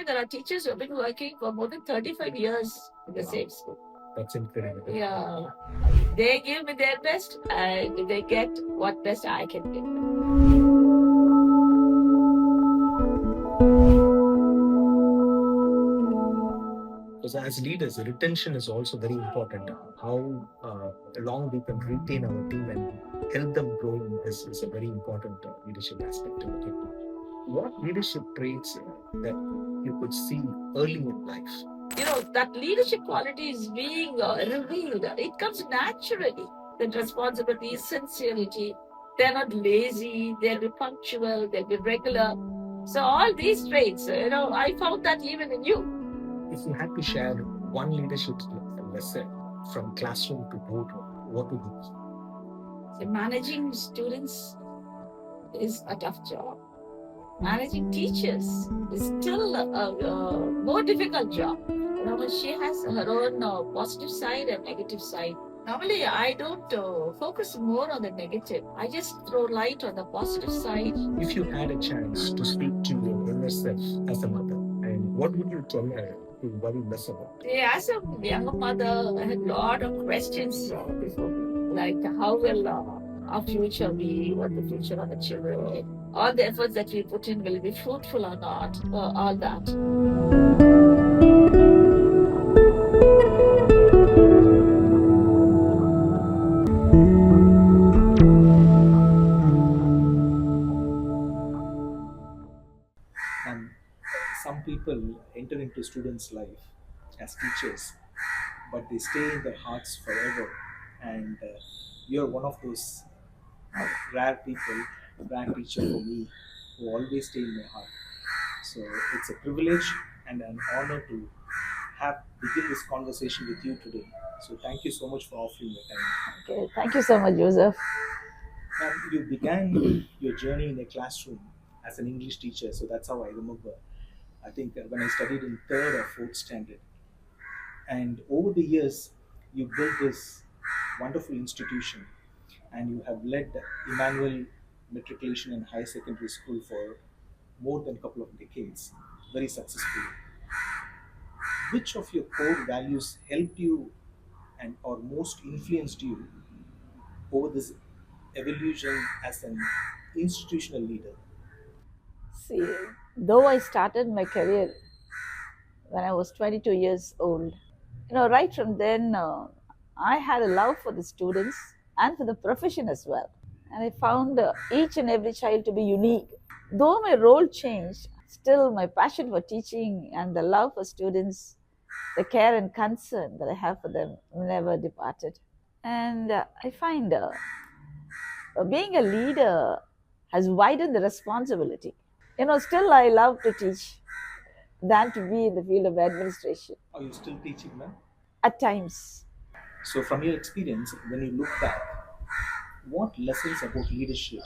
today there are teachers who have been working for more than 35 years in the same school. That's incredible. Yeah. They give me their best and they get what best I can give. Because as leaders, retention is also very important. How long we can retain our team and help them grow is a very important leadership aspect to look into. What leadership traits that you could see early in life? That leadership quality is being revealed. It comes naturally. That responsibility, sincerity. They're not lazy. They'll be punctual. They'll be regular. So all these traits, I found that even in you. If you had to share one leadership lesson from classroom to boardroom, what would it be? So managing students is a tough job. Managing teachers is still a more difficult job. She has her own positive side and negative side. Normally, I don't focus more on the negative. I just throw light on the positive side. If you had a chance to speak to your inner self as a mother, and what would you tell her to worry less about? Yeah, as a younger mother, I had a lot of questions before me, like how will our future be, what the future of the children, all the efforts that we put in will be fruitful or not, all that. And some people enter into students' life as teachers, but they stay in their hearts forever. And you're one of those rare people, rare teacher for me, who always stay in my heart. So it's a privilege and an honor to have begin this conversation with you today. So thank you so much for offering your time. Okay, thank you so much, Joseph. And you began your journey in a classroom as an English teacher, so that's how I remember. I think when I studied in third or fourth standard, and over the years, you built this wonderful institution, and you have led Emmanuel Matriculation and High Secondary School for more than a couple of decades, very successfully. Which of your core values helped you and or most influenced you over this evolution as an institutional leader? See, though I started my career when I was 22 years old, right from then, I had a love for the students and for the profession as well. And I found each and every child to be unique. Though my role changed, still my passion for teaching and the love for students, the care and concern that I have for them never departed. And I find being a leader has widened the responsibility. Still I love to teach than to be in the field of administration. Are you still teaching, ma'am? At times. So, from your experience, when you look back, what lessons about leadership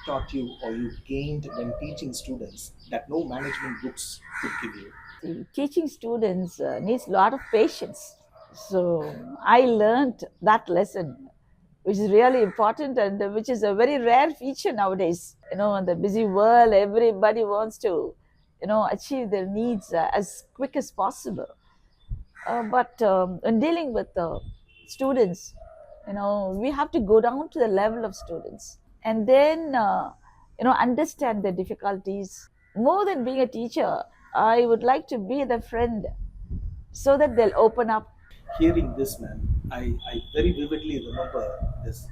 taught you or you gained when teaching students that no management books could give you? Teaching students needs a lot of patience. So I learned that lesson, which is really important and which is a very rare feature nowadays. In the busy world, everybody wants to, achieve their needs as quick as possible. But in dealing with students, we have to go down to the level of students and then, understand their difficulties. More than being a teacher, I would like to be the friend so that they'll open up. Hearing this, man, I very vividly remember this.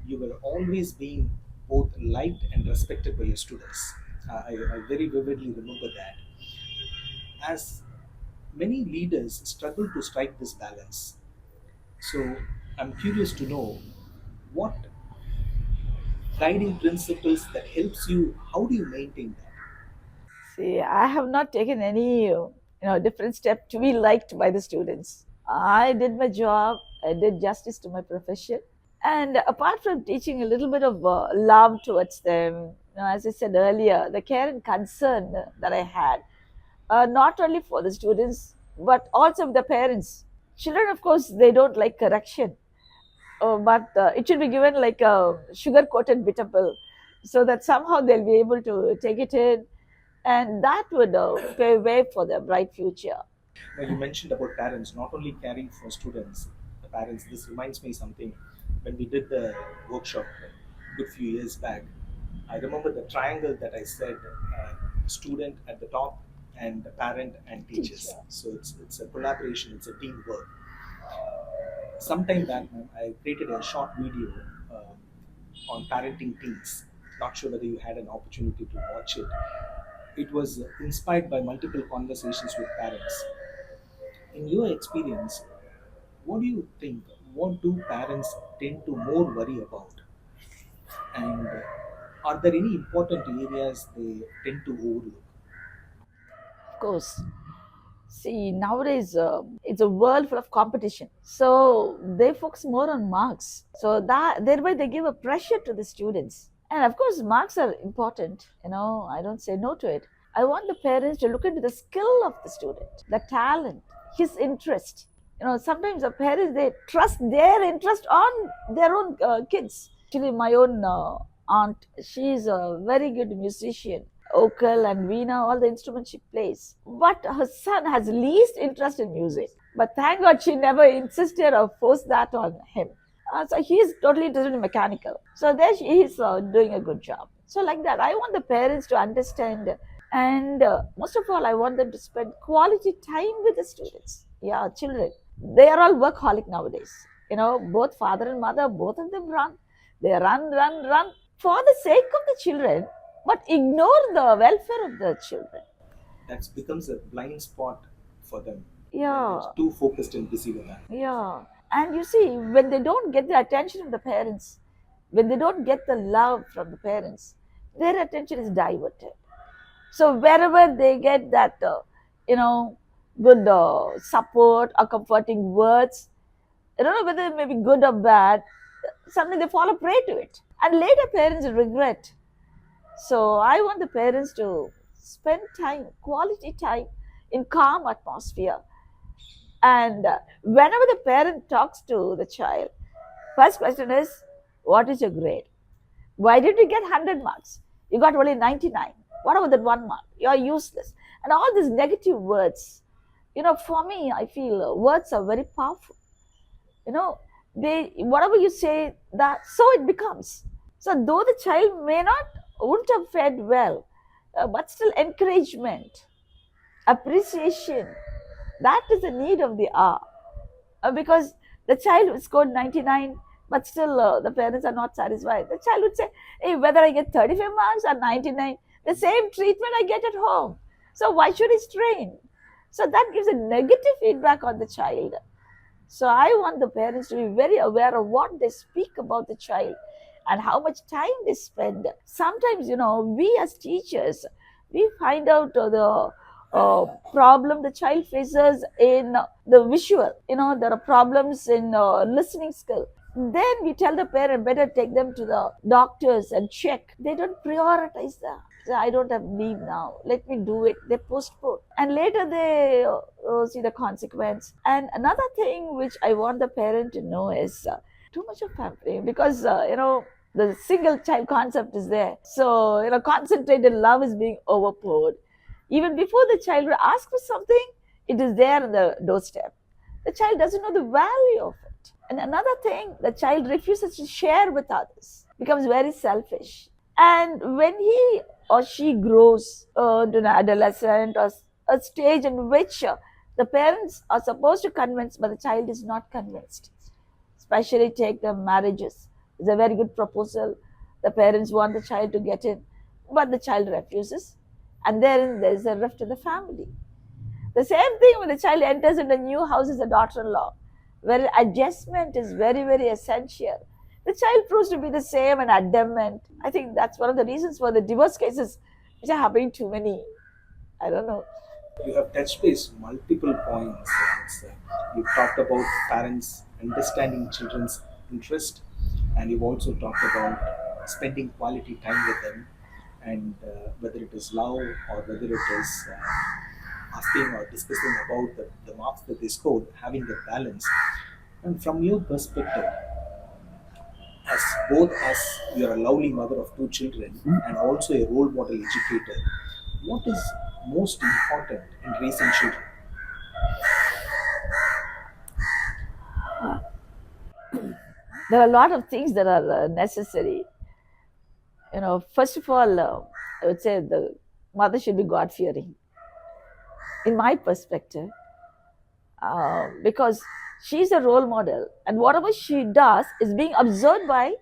You were always being both liked and respected by your students. I very vividly remember that. As many leaders struggle to strike this balance. So I'm curious to know what guiding principles that helps you, how do you maintain that? See, I have not taken any, different step to be liked by the students. I did my job. I did justice to my profession. And apart from teaching a little bit of love towards them, as I said earlier, the care and concern that I had, not only for the students, but also the parents. Children, of course, they don't like correction, but it should be given like a sugar coated bitter pill so that somehow they'll be able to take it in and that would pave way for their bright future. Now, you mentioned about parents not only caring for students, the parents. This reminds me something. When we did the workshop a good few years back, I remember the triangle that I said: student at the top, and the parent and teachers. Teacher. So it's a collaboration. It's a teamwork. Sometime back, ma'am, I created a short video on parenting teens. Not sure whether you had an opportunity to watch it. It was inspired by multiple conversations with parents. In your experience, what do you think? What do parents tend to more worry about? And are there any important areas they tend to overlook? Of course. See, nowadays it's a world full of competition. So they focus more on marks. So that thereby they give a pressure to the students. And of course, marks are important. I don't say no to it. I want the parents to look into the skill of the student, the talent, his interest. Sometimes the parents they trust their interest on their own kids. Actually, my own aunt, she's a very good musician, vocal and veena, all the instruments she plays. But her son has least interest in music. But thank God she never insisted or forced that on him. So he's totally interested in mechanical. So there he's doing a good job. So like that, I want the parents to understand, and most of all, I want them to spend quality time with the students. Yeah, children. They are all workaholic nowadays. Both father and mother, both of them run. They run, run, run for the sake of the children, but ignore the welfare of the children. That becomes a blind spot for them when they're Yeah, too focused and busy with that. yeah. And you see, when they don't get the attention of the parents, when they don't get the love from the parents, their attention is diverted. So wherever they get that, you know, good support or comforting words, I don't know whether it may be good or bad, suddenly they fall a prey to it. And later parents regret. So I want the parents to spend time, quality time in calm atmosphere. And whenever the parent talks to the child, first question is, what is your grade? Why did you get 100 marks? You got only 99. What about that 1 mark? You're useless. And all these negative words. For me, I feel words are very powerful. You know, they whatever you say, that so it becomes. So though the child may not wouldn't have fared well, but still encouragement, appreciation, that is the need of the hour. Because the child who scored 99, but still the parents are not satisfied. The child would say, hey, whether I get 35 marks or 99, the same treatment I get at home. So why should I strain? So that gives a negative feedback on the child. So I want the parents to be very aware of what they speak about the child and how much time they spend. Sometimes, we as teachers, we find out the problem the child faces in the visual. There are problems in listening skill. Then we tell the parent better take them to the doctors and check. They don't prioritize that. So I don't have leave now. Let me do it. They postpone, and later they see the consequence. And another thing which I want the parent to know is too much of pampering, because the single child concept is there. So concentrated love is being overpoured. Even before the child will ask for something, it is there on the doorstep. The child doesn't know the value of it. And another thing, the child refuses to share with others, becomes very selfish. And when he or she grows to an adolescent or a stage in which the parents are supposed to convince, but the child is not convinced, especially take the marriages. It's a very good proposal. The parents want the child to get in, but the child refuses. And then there is a rift in the family. The same thing when the child enters into a new house as a daughter-in-law, where adjustment is very, very essential. The child proves to be the same and adamant. I think that's one of the reasons for the divorce cases which are happening too many. I don't know. You have touched base multiple points. You've talked about parents understanding children's interest, and you've also talked about spending quality time with them, and whether it is love or whether it is asking or discussing about the marks that they scored, having the balance. And from your perspective, as both as you're a lovely mother of two children and also a role model educator, What is most important in raising children? There are a lot of things that are necessary. First of all, I would say the mother should be God fearing, in my perspective, because she's a role model, and whatever she does is being observed by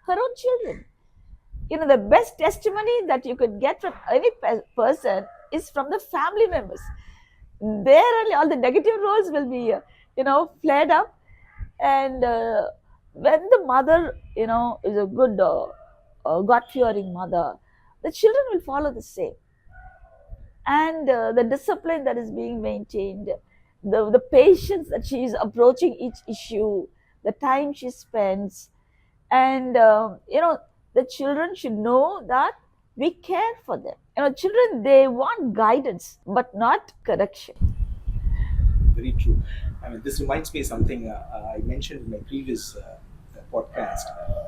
her own children. The best testimony that you could get from any person is from the family members. There only all the negative roles will be flared up. And when the mother is a good God fearing mother, the children will follow the same. And the discipline that is being maintained, the patience that she is approaching each issue, the time she spends, and the children should know that we care for them. Children, they want guidance but not correction. Very true. I mean, this reminds me of something I mentioned in my previous podcast.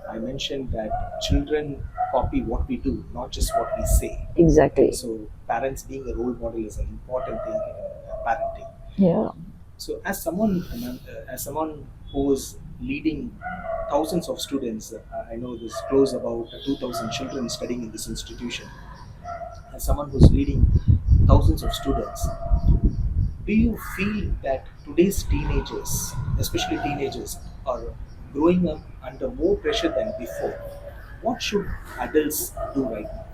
I mentioned that children copy what we do, not just what we say. Exactly. So, parents being a role model is an important thing in parenting. Yeah. So, as someone who is leading thousands of students, I know there's close about 2,000 children studying in this institution. As someone who's leading thousands of students, do you feel that today's teenagers, especially teenagers, are growing up under more pressure than before? What should adults do right now?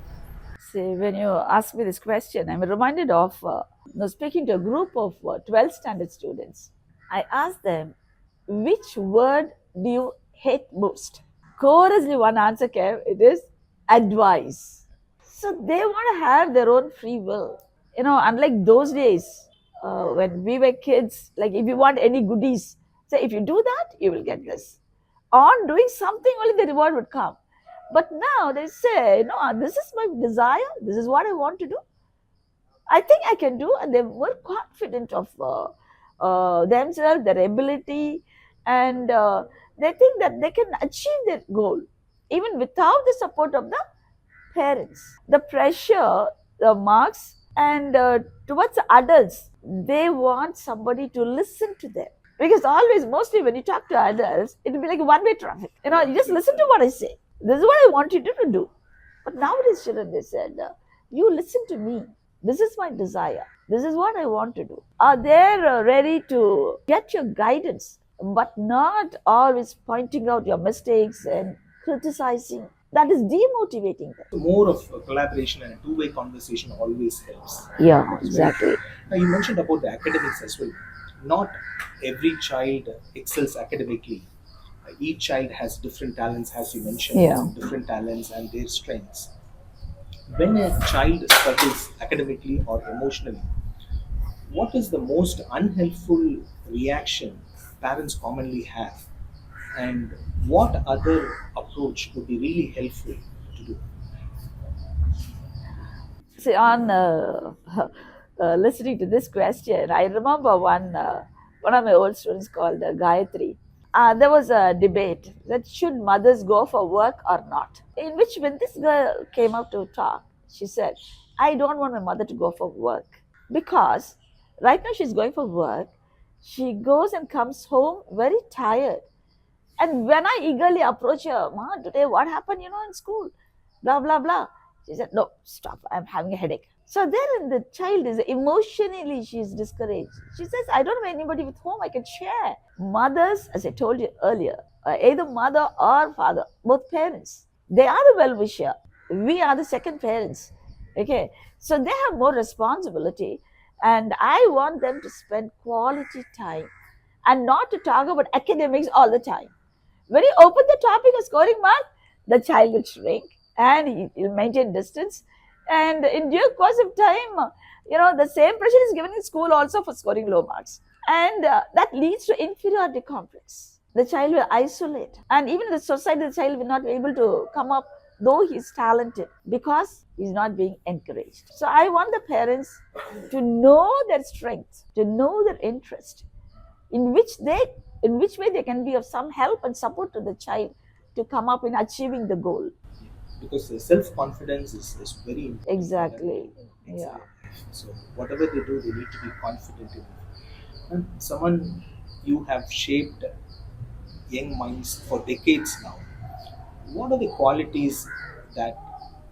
See, when you ask me this question, I'm reminded of speaking to a group of 12th standard students. I asked them, which word do you hate most? Chorously, one answer came, it is advice. So they want to have their own free will. Unlike those days when we were kids, like if you want any goodies, say if you do that, you will get this. On doing something, only the reward would come. But now they say, no, this is my desire, this is what I want to do. I think I can do, and they're more confident of themselves, their ability, and they think that they can achieve their goal even without the support of the parents. The pressure, the marks, and towards the adults, they want somebody to listen to them. Because always, mostly when you talk to adults, it will be like a one way traffic. You just listen to what I say. This is what I want you to do. But nowadays, children, they said, you listen to me. This is my desire. This is what I want to do. Are they ready to get your guidance, but not always pointing out your mistakes and criticizing? That is demotivating them. So more of a collaboration and a two-way conversation always helps. Yeah, It's very exactly. true. Now you mentioned about the academics as well. Not every child excels academically. Each child has different talents, as you mentioned, Yeah. different talents and their strengths. When a child struggles academically or emotionally, what is the most unhelpful reaction parents commonly have? And what other approach would be really helpful to do? See, on listening to this question, I remember one of my old students called Gayatri. There was a debate that should mothers go for work or not. In which, when this girl came up to talk, she said, "I don't want my mother to go for work because right now she's going for work. She goes and comes home very tired. And when I eagerly approach her, Ma, today what happened, in school? Blah, blah, blah." She said, "No, stop. I'm having a headache." So then the child is emotionally, she's discouraged. She says, "I don't have anybody with whom I can share." Mothers, as I told you earlier, are either mother or father, both parents. They are the well wisher. We are the second parents. Okay. So they have more responsibility. And I want them to spend quality time and not to talk about academics all the time. When you open the topic of scoring mark, the child will shrink and he'll maintain distance. And in due course of time, the same pressure is given in school also for scoring low marks. And that leads to inferiority complex. The child will isolate. And even in the society, the child will not be able to come up, though he's talented, because he's not being encouraged. So I want the parents to know their strength, to know their interest, in which way they can be of some help and support to the child to come up in achieving the goal. Because self confidence is very important. Exactly. Yeah. So whatever they do, they need to be confident in it. And someone, you have shaped young minds for decades now. What are the qualities that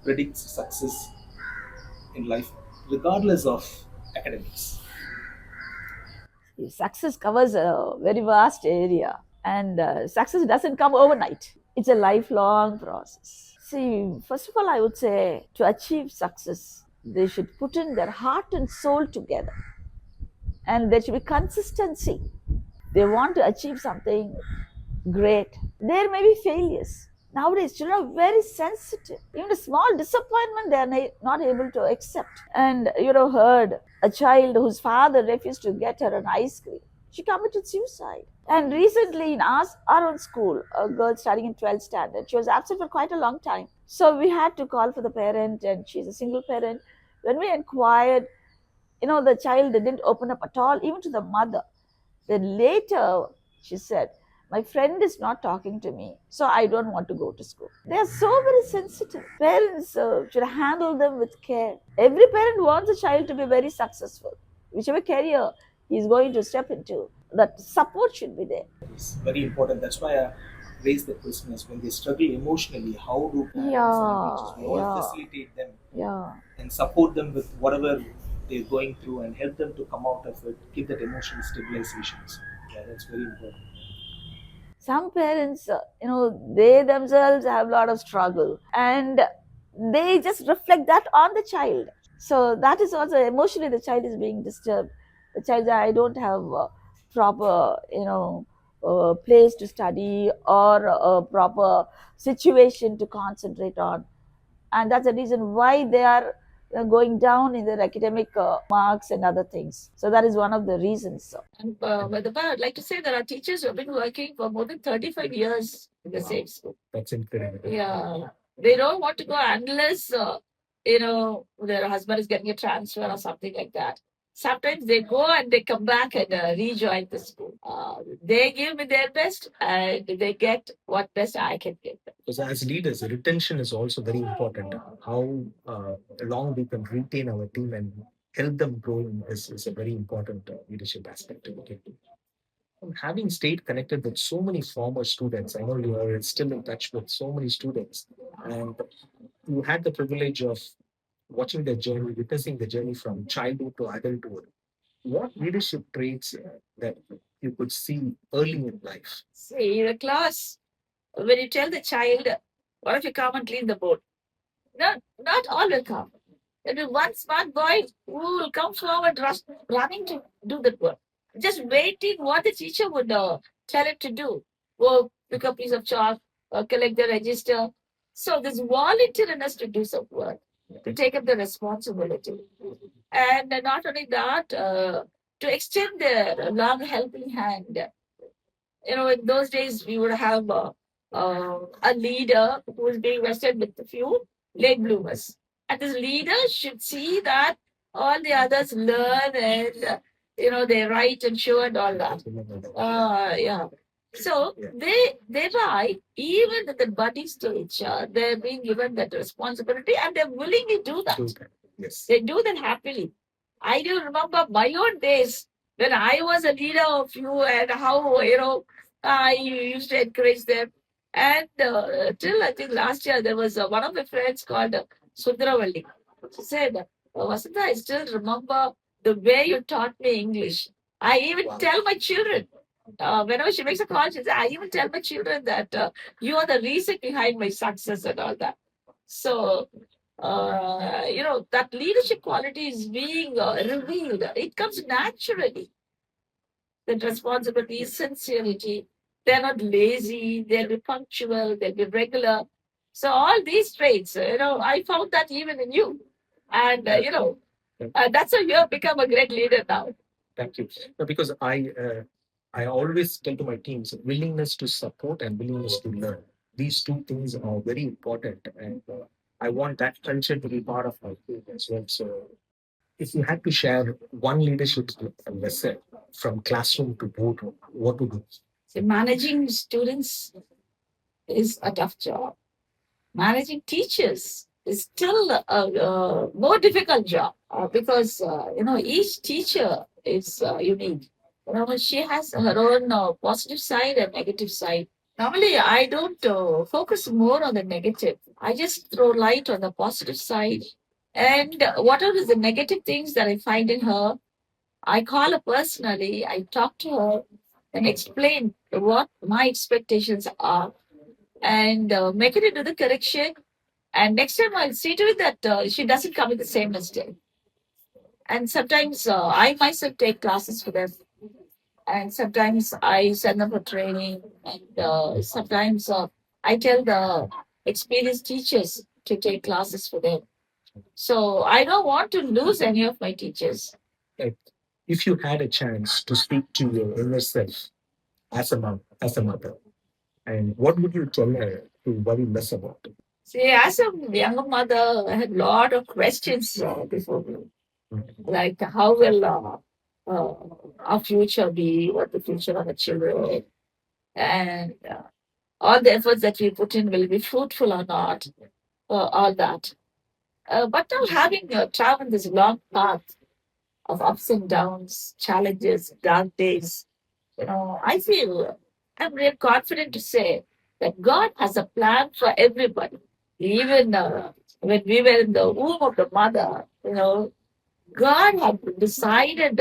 predicts success in life, regardless of academics? Success covers a very vast area, and success doesn't come overnight. It's a lifelong process. See, first of all, I would say to achieve success, they should put in their heart and soul together, and there should be consistency. They want to achieve something great. There may be failures. Nowadays, children are very sensitive. Even a small disappointment, they are not able to accept. And you know, heard a child whose father refused to get her an ice cream. She committed suicide. And recently, in our own school, a girl studying in 12th standard, she was absent for quite a long time. So we had to call for the parent, and she's a single parent. When we inquired, you know, the child didn't open up at all, even to the mother. Then later, she said, my friend is not talking to me, so I don't want to go to school. They are so very sensitive. Parents should handle them with care. Every parent wants a child to be very successful. Whichever career he is going to step into, that support should be there. It's very important. That's why I raise the question as when they struggle emotionally, how do parents and teachers, Yeah, we all yeah, facilitate them yeah. and support them with whatever they're going through and help them to come out of it, give that emotional stabilization. So, yeah, that's very important. Some parents, you know, they themselves have a lot of struggle, and they just reflect that on the child. So that is also emotionally the child is being disturbed. The child that I don't have a proper, you know, place to study or a proper situation to concentrate on, and that's the reason why they are going down in their academic marks and other things. So that is one of the reasons. And I'd like to say there are teachers who have been working for more than 35 years in the same school. That's incredible. Yeah. They don't want to go unless, you know, their husband is getting a transfer or something like that. Sometimes they go and they come back and rejoin the school. They give me their best and they get what best I can give them. Because as leaders, retention is also very important. How long we can retain our team and help them grow is a very important leadership aspect to look into. Having stayed connected with so many former students, I know you are still in touch with so many students, and you had the privilege of watching their journey, witnessing the journey from childhood to adulthood. What leadership traits that you could see early in life? See, the class, when you tell the child, what if you come and clean the board? Not all will come. There will be one smart boy who will come forward running to do that work. Just waiting what the teacher would tell him to do. Go pick a piece of chalk, collect the register. So there's volunteerness to do some work, to take up the responsibility. And not only that, to extend the long helping hand. You know, in those days, we would have a leader who was being vested with a few late bloomers. And this leader should see that all the others learn and, you know, they write and show and all that. Yeah. So thereby, even at the budding stage, they're being given that responsibility and they willingly do that. Yes. They do that happily. I do remember my own days when I was a leader of you and how, you know, I used to encourage them. And till I think last year, there was one of my friends called Sundravalli. She said, Vasanta, I still remember the way you taught me English. I even tell my children, whenever she makes a call, she says, I even tell my children that you are the reason behind my success and all that. So, you know, that leadership quality is being revealed. It comes naturally. That responsibility is sincerity. They're not lazy. They'll be punctual. They'll be regular. So all these traits, you know, I found that even in you. And, you know, that's how you have become a great leader now. Thank you. No, because I always tell to my teams willingness to support and willingness to learn. These two things are very important, and I want that culture to be part of my team as well. So, if you had to share one leadership lesson from classroom to boardroom, what would it? So managing students is a tough job. Managing teachers is still a more difficult job because each teacher is unique. She has her own positive side and negative side. Normally, I don't focus more on the negative. I just throw light on the positive side. And whatever is the negative things that I find in her, I call her personally, I talk to her and explain what my expectations are and make it into the correction. And next time I'll see to it that she doesn't commit the same mistake. And sometimes I myself take classes for them. And sometimes I send them for training. And sometimes I tell the experienced teachers to take classes for them. So I don't want to lose any of my teachers. Right. If you had a chance to speak to your inner self as a mother, and what would you tell her to worry less about? See, as a younger mother, I had a lot of questions before me. Like, how will our future be? What the future of the children? And all the efforts that we put in will be fruitful or not? All that. But now having traveled this long path of ups and downs, challenges, dark days, I feel I'm really confident to say that God has a plan for everybody. Even when we were in the womb of the mother, God had decided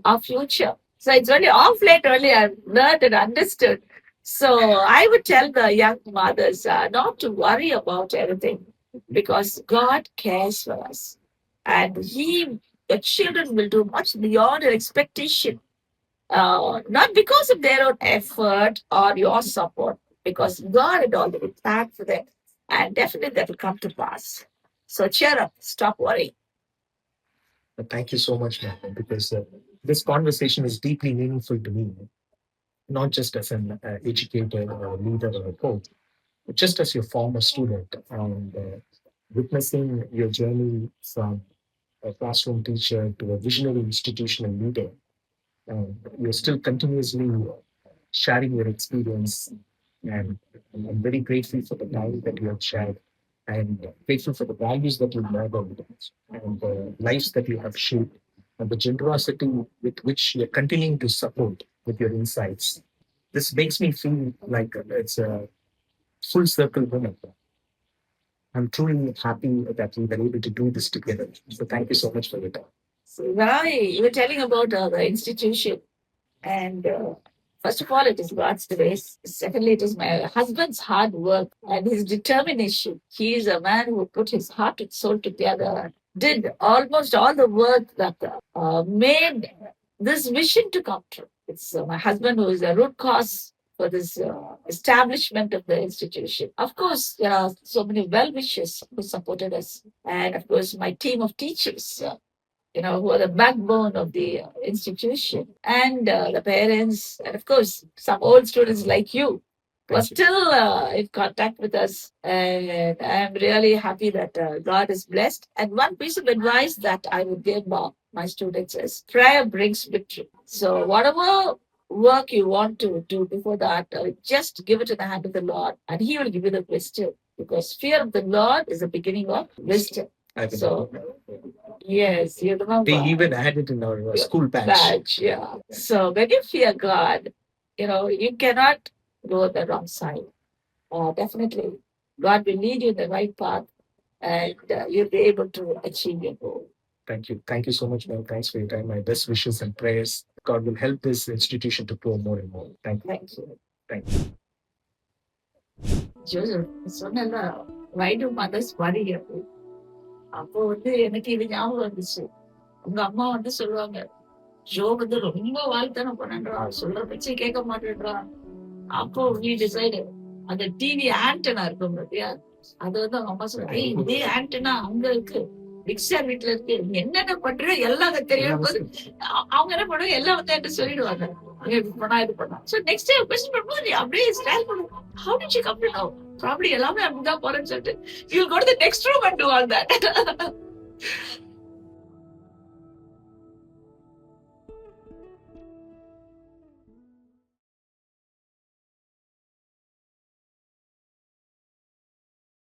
our future. So it's only off late only I've learned and understood. So I would tell the young mothers not to worry about anything because God cares for us. And the children will do much beyond their expectation, not because of their own effort or your support, because God had already planned for them. And definitely that will come to pass. So cheer up, stop worrying. Thank you so much, Malcolm, because this conversation is deeply meaningful to me, not just as an educator or a leader or a coach, but just as your former student and witnessing your journey from a classroom teacher to a visionary institutional leader. You're still continuously sharing your experience, and I'm very grateful for the time that you have shared and grateful for the values that you've modeled and the lives that you have shaped and the generosity with which you're continuing to support with your insights. This makes me feel like it's a full circle moment. I'm truly happy that we were able to do this together. So thank you so much for your time. So, Rai, you were telling about the institution. And first of all, it is God's grace. Secondly, it is my husband's hard work and his determination. He is a man who put his heart and soul together, did almost all the work that made this vision to come true. It's my husband who is the root cause for this establishment of the institution. Of course, there are so many well wishers who supported us, and of course, my team of teachers. Who are the backbone of the institution, and the parents, and of course, some old students like you who are still in contact with us. And I'm really happy that God is blessed. And one piece of advice that I would give my students is prayer brings victory. So, whatever work you want to do before that, just give it in the hand of the Lord, and He will give you the wisdom. Because fear of the Lord is the beginning of wisdom. So, yes, you remember. They even had it in our school badge. Yeah. So when you fear God, you cannot go the wrong side. Definitely, God will lead you in the right path, and you'll be able to achieve your goal. Thank you. Thank you so much, ma'am. Thanks for your time. My best wishes and prayers. God will help this institution to grow more and more. Thank you. Thank you. Thank you. Joseph, சொன்னல why do mothers worry? அப்போ எனக்கு இது ஞாபகம் வந்துச்சு. உங்க அம்மா சொல்லுவாங்க, Joe ரொம்ப வாழ்த்தனம் பண்ணன்றா, சொல்ற பேச்சே கேட்க மாட்டேன்றா. அப்போ we decided அந்த டிவி ஆண்டனா இருக்கும் பாத்தியா, அது அவங்க அம்மா சொல்றாங்க, இதே ஆண்டனா அங்க இருக்கு, பிக்சர் வீட்டுல இருக்கு, நீ என்னென்ன பண்றியோ எல்லாம் அங்க தெரியும் போது அவங்க என்ன பண்ணுவாங்க, எல்லாம் வந்து சொல்லிடுவாங்க, இது பண்ணா இது பண்ணா. So next time question பண்ணும்போது நீ அப்படியே ஸ்டைல் பண்ணுவோம். How did you come to know? Probably எல்லாமே அப்படிதான் போறேன்னு சொல்லிட்டு you'll go to the next room and do all that.